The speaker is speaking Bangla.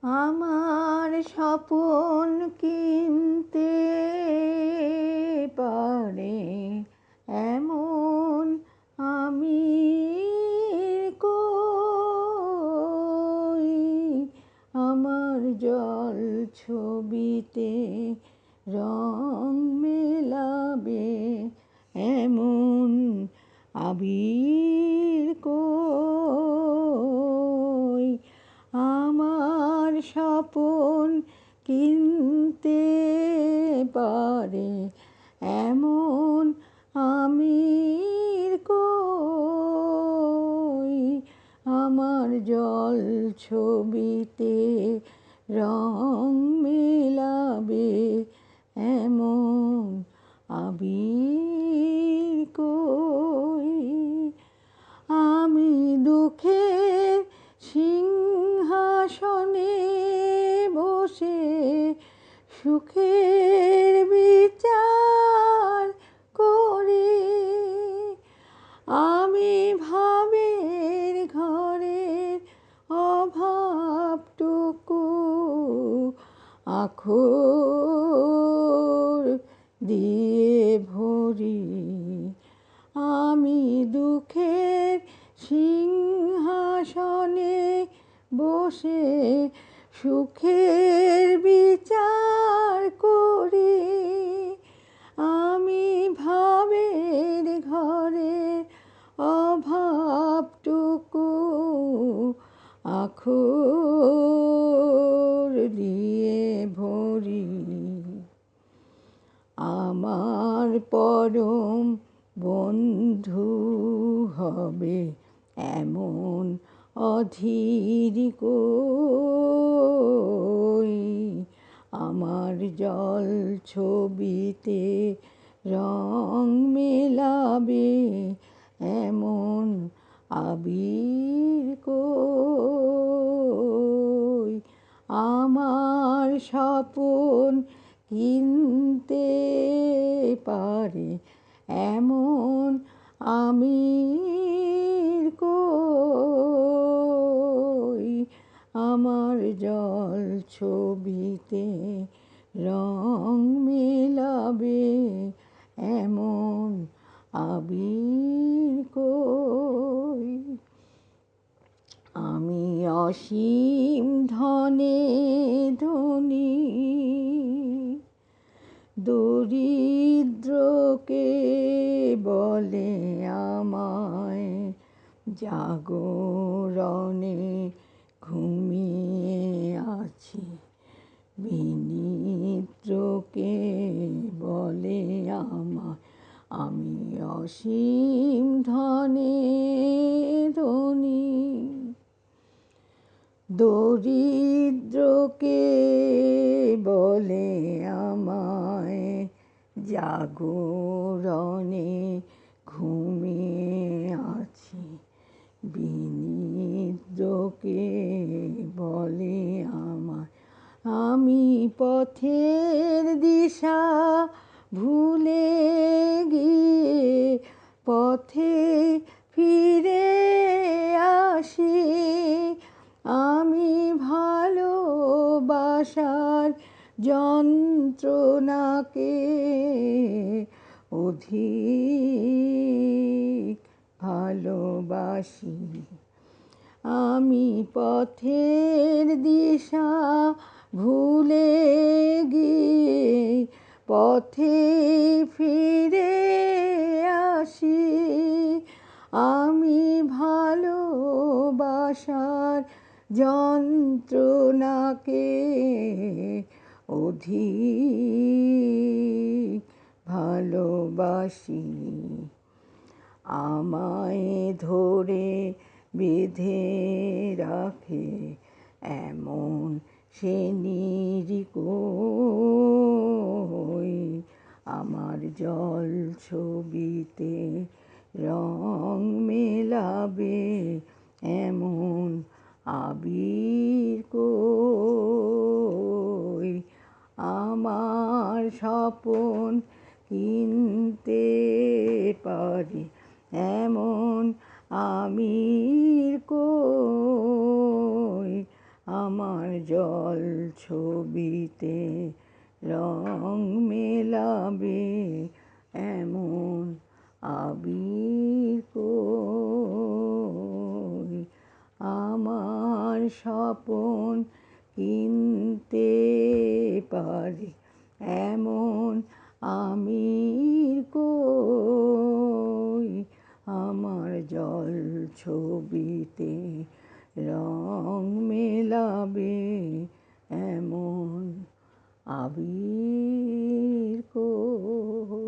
আমার স্বপন কিনতে পারে এমন আমি কই, আমার জল ছবিতে রং মেলাবে এমন আবির কই, আমার স্বপন কিনতে পারে এমন আমির কই, আমার জল ছবিতে রং মেলাবে এমন আবির কই, আমি দুঃখের সিংহাসনে বসে সুখের বিচার করি, আমি ভাবের ঘরের অভাবটুকু আখর দিয়ে ভরি, আমি দুঃখের সিংহাসনে বসে সুখের বিচার করি, আমি ভাবের ঘরের অভাবটুকু আখর দিয়ে ভরি, আমার পরম বন্ধু হবে এমন অধীর কই, আমার জল ছবিতে রং মেলাবে এমন আবির কই, আমার স্বপন কিনতে পারে এমন আমির কই, আমার জল ছবিতে রং মেলাবে এমন আবির কই, আমি অসীম ধনে ধনী দরিদ্রকে বলে আমায় জাগরণে ঘুমিয়ে আছি, বিনিদ্রকে বলে আমায় আমি অসীম ধনে ধনী, দরিদ্রকে বলে আমায় জাগরণে ঘুমিয়ে আছি, বিনিদ্রকে বলে আমায় আমি পথের দিশা ভুলে গিয়ে পথে ফিরে আসি, আমি ভালোবাসার যন্ত্রণাকে অধিক ভালোবাসি, আমি পথের দিশা ভুলে গিয়ে পথে ফিরে আসি, আমি ভালোবাসার যন্ত্রণাকে অধিক ভালোবাসি, আমায় ধরে বেঁধে রাখে এমন সে নির্কই, আমার জল ছবিতে রং মেলাবে এমন আবির কই, আমার স্বপন কিনতে পারি এমন আমির কই, আমার জল ছবিতে রং মেলাবে এমন আবির কই। আমার স্বপন কিনতে পারি এমন আমির কই। আমার জল ছবিতে রং মেলাবে এমন আবির কই।